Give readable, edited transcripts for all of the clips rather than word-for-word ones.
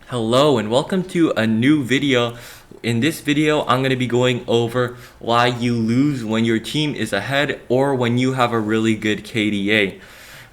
Hello and welcome to a new video. In this video, I'm going to be going over why you lose when your team is ahead or when you have a really good KDA.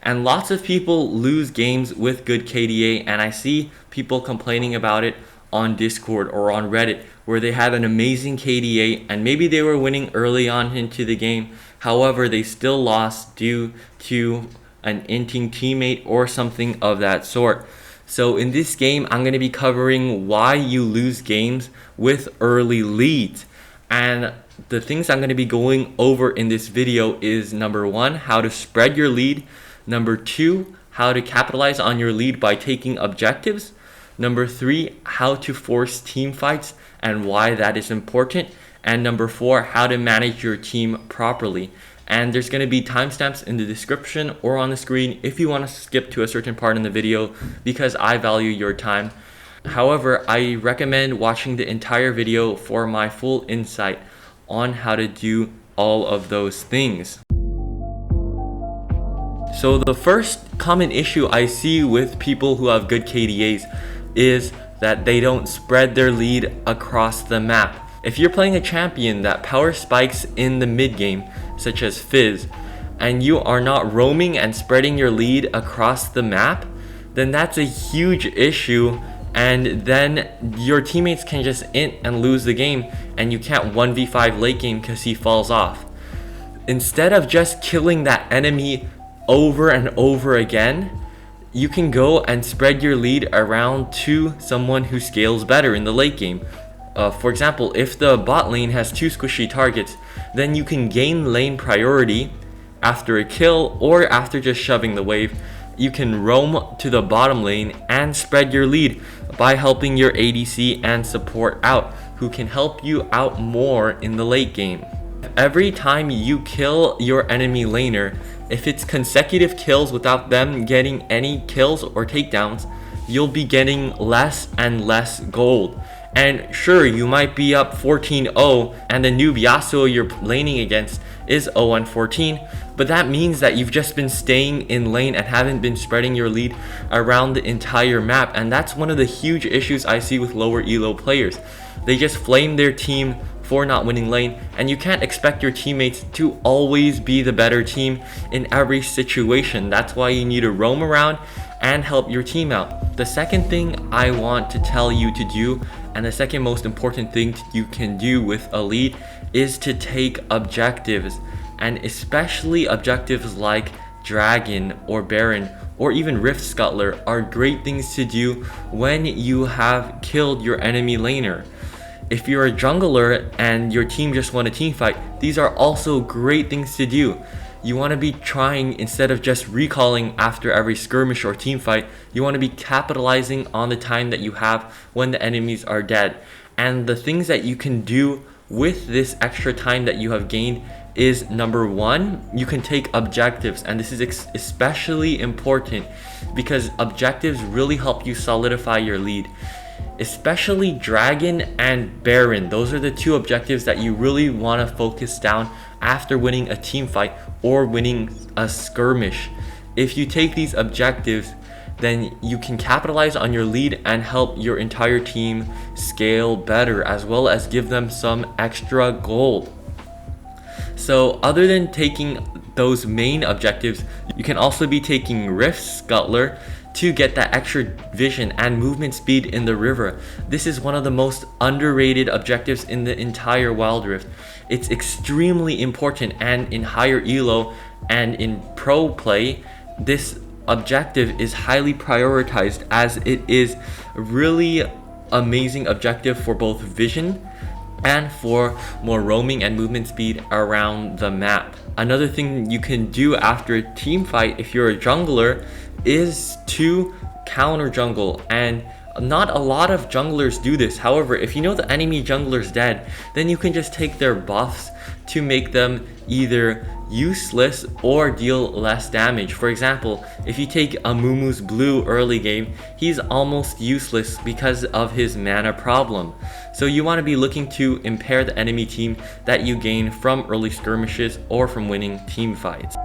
And lots of people lose games with good KDA, and I see people complaining about it on Discord or on Reddit where they had an amazing KDA and maybe they were winning early on into the game. However, they still lost due to an inting teammate or something of that sort. So in this game, I'm going to be covering why you lose games with early leads. And the things I'm going to be going over in this video is number 1, how to spread your lead. Number 2, how to capitalize on your lead by taking objectives. Number 3, how to force team fights and why that is important. And number 4, how to manage your team properly. And there's going to be timestamps in the description or on the screen if you want to skip to a certain part in the video because I value your time. However, I recommend watching the entire video for my full insight on how to do all of those things. So the first common issue I see with people who have good KDAs is that they don't spread their lead across the map. If you're playing a champion that power spikes in the mid game, such as Fizz, and you are not roaming and spreading your lead across the map, then that's a huge issue, and then your teammates can just int and lose the game, and you can't 1v5 late game because he falls off. Instead of just killing that enemy over and over again, you can go and spread your lead around to someone who scales better in the late game. For example, if the bot lane has 2 squishy targets, then you can gain lane priority after a kill or after just shoving the wave. You can roam to the bottom lane and spread your lead by helping your ADC and support out, who can help you out more in the late game. Every time you kill your enemy laner, if it's consecutive kills without them getting any kills or takedowns, you'll be getting less and less gold. And sure, you might be up 14-0 and the noob Yasuo you're laning against is 0-14, but that means that you've just been staying in lane and haven't been spreading your lead around the entire map. And that's one of the huge issues I see with lower elo players. They just flame their team for not winning lane, and you can't expect your teammates to always be the better team in every situation. That's why you need to roam around and help your team out. The second thing I want to tell you to do, and the second most important thing you can do with a lead, is to take objectives, and especially objectives like Dragon or Baron or even Rift Scuttler are great things to do when you have killed your enemy laner. If you're a jungler and your team just won a team fight, these are also great things to do. You want to be trying, instead of just recalling after every skirmish or team fight, you want to be capitalizing on the time that you have when the enemies are dead. And the things that you can do with this extra time that you have gained is, number 1, you can take objectives, and this is especially important because objectives really help you solidify your lead. Especially Dragon and Baron, those are the 2 objectives that you really want to focus down after winning a team fight or winning a skirmish. If you take these objectives, then you can capitalize on your lead and help your entire team scale better, as well as give them some extra gold. So other than taking those main objectives, you can also be taking Rift Scuttler to get that extra vision and movement speed in the river. This is one of the most underrated objectives in the entire Wild Rift. It's extremely important, and in higher elo and in pro play, this objective is highly prioritized as it is a really amazing objective for both vision and for more roaming and movement speed around the map. Another thing you can do after a team fight if you're a jungler is to counter jungle, and not a lot of junglers do this. However, if you know the enemy jungler's dead, then you can just take their buffs to make them either useless or deal less damage. For example, if you take Amumu's blue early game, he's almost useless because of his mana problem. So you want to be looking to impair the enemy team that you gain from early skirmishes or from winning team fights.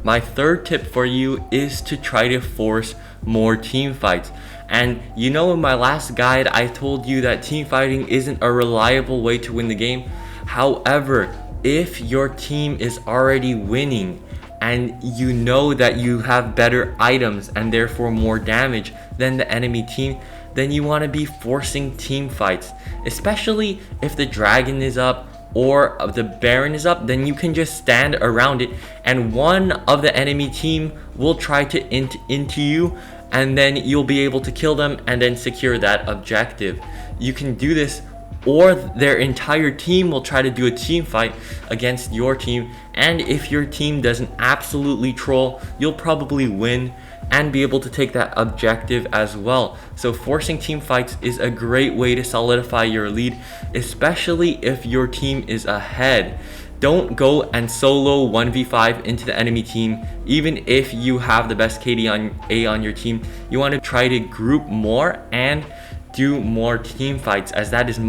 My third tip for you is to try to force more team fights. And you know, in my last guide, I told you that team fighting isn't a reliable way to win the game. However, if your team is already winning and you know that you have better items and therefore more damage than the enemy team, then you want to be forcing team fights. Especially if the dragon is up or the baron is up, then you can just stand around it and one of the enemy team will try to into you, and then you'll be able to kill them and then secure that objective. You can do this, or their entire team will try to do a team fight against your team, and if your team doesn't absolutely troll, you'll probably win and be able to take that objective as well. So forcing team fights is a great way to solidify your lead, especially if your team is ahead. Don't go and solo 1v5 into the enemy team. Even if you have the best KDA on your team, you want to try to group more and do more team fights, as that is a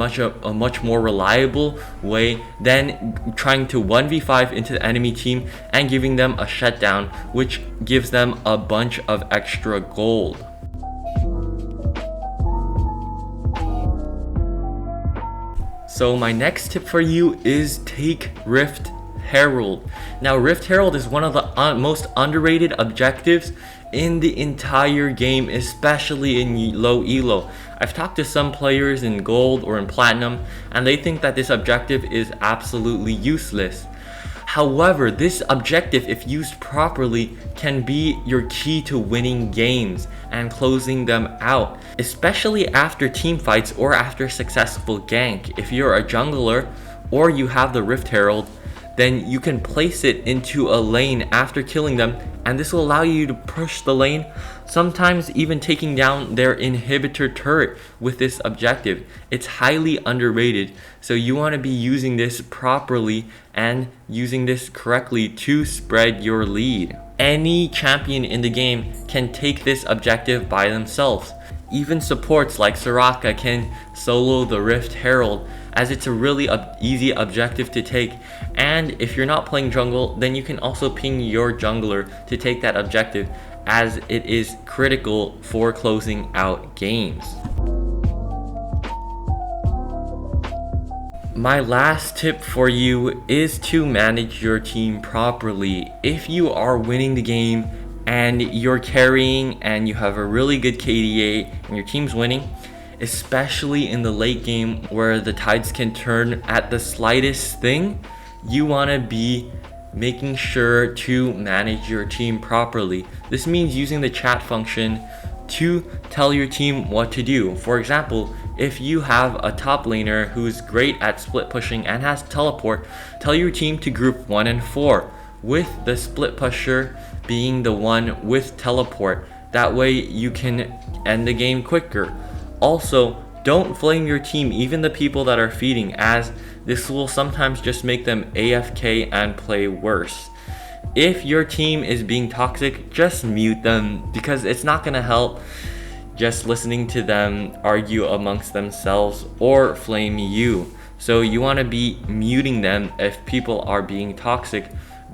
much more reliable way than trying to 1v5 into the enemy team and giving them a shutdown, which gives them a bunch of extra gold. So my next tip for you is take Rift Herald. Now Rift Herald is one of the most underrated objectives in the entire game, especially in low elo. I've talked to some players in gold or in platinum and they think that this objective is absolutely useless. However, this objective, if used properly, can be your key to winning games and closing them out, especially after team fights or after successful gank. If you're a jungler or you have the Rift Herald, then you can place it into a lane after killing them, and this will allow you to push the lane, sometimes even taking down their inhibitor turret with this objective. It's highly underrated, so you want to be using this properly and using this correctly to spread your lead. Any champion in the game can take this objective by themselves. Even supports like Soraka can solo the Rift Herald, as it's a really easy objective to take. And if you're not playing jungle, then you can also ping your jungler to take that objective, as it is critical for closing out games. My last tip for you is to manage your team properly. If you are winning the game and you're carrying and you have a really good KDA and your team's winning, especially in the late game where the tides can turn at the slightest thing, you want to be making sure to manage your team properly. This means using the chat function to tell your team what to do. For example, if you have a top laner who's great at split pushing and has teleport, tell your team to group 1 and 4, with the split pusher being the one with teleport. That way you can end the game quicker. Also, don't flame your team, even the people that are feeding, as this will sometimes just make them AFK and play worse. If your team is being toxic, just mute them, because it's not gonna help just listening to them argue amongst themselves or flame you. So you want to be muting them if people are being toxic.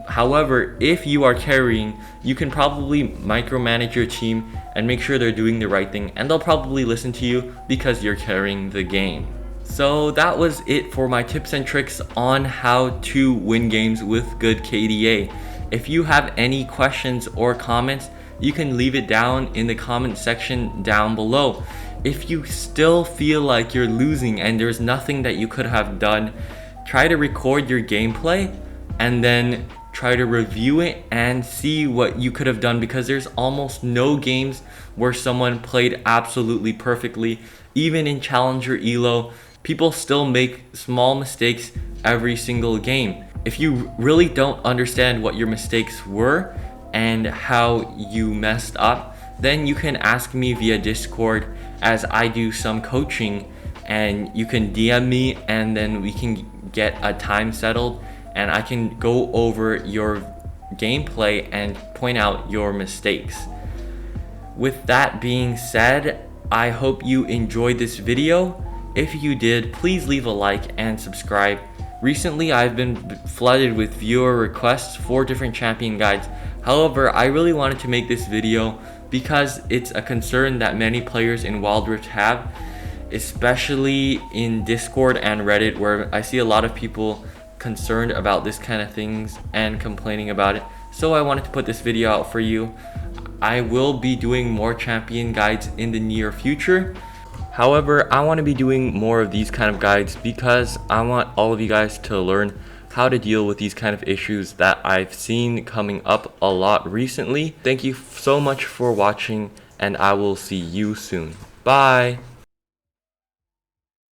However, if you are carrying, you can probably micromanage your team and make sure they're doing the right thing, and they'll probably listen to you because you're carrying the game. So that was it for my tips and tricks on how to win games with good KDA. If you have any questions or comments, you can leave it down in the comment section down below. If you still feel like you're losing and there's nothing that you could have done, try to record your gameplay and then try to review it and see what you could have done, because there's almost no games where someone played absolutely perfectly. Even in Challenger Elo, people still make small mistakes every single game. If you really don't understand what your mistakes were and how you messed up, then you can ask me via Discord, as I do some coaching, and you can DM me and then we can get a time settled and I can go over your gameplay and point out your mistakes. With that being said, I hope you enjoyed this video. If you did, please leave a like and subscribe. Recently, I've been flooded with viewer requests for different champion guides However, I really wanted to make this video because it's a concern that many players in Wild Rift have, especially in Discord and Reddit, where I see a lot of people concerned about this kind of things and complaining about it. So I wanted to put this video out for you. I will be doing more champion guides in the near future. However, I want to be doing more of these kind of guides because I want all of you guys to learn how to deal with these kind of issues that I've seen coming up a lot recently. Thank you so much for watching, and I will see you soon. Bye!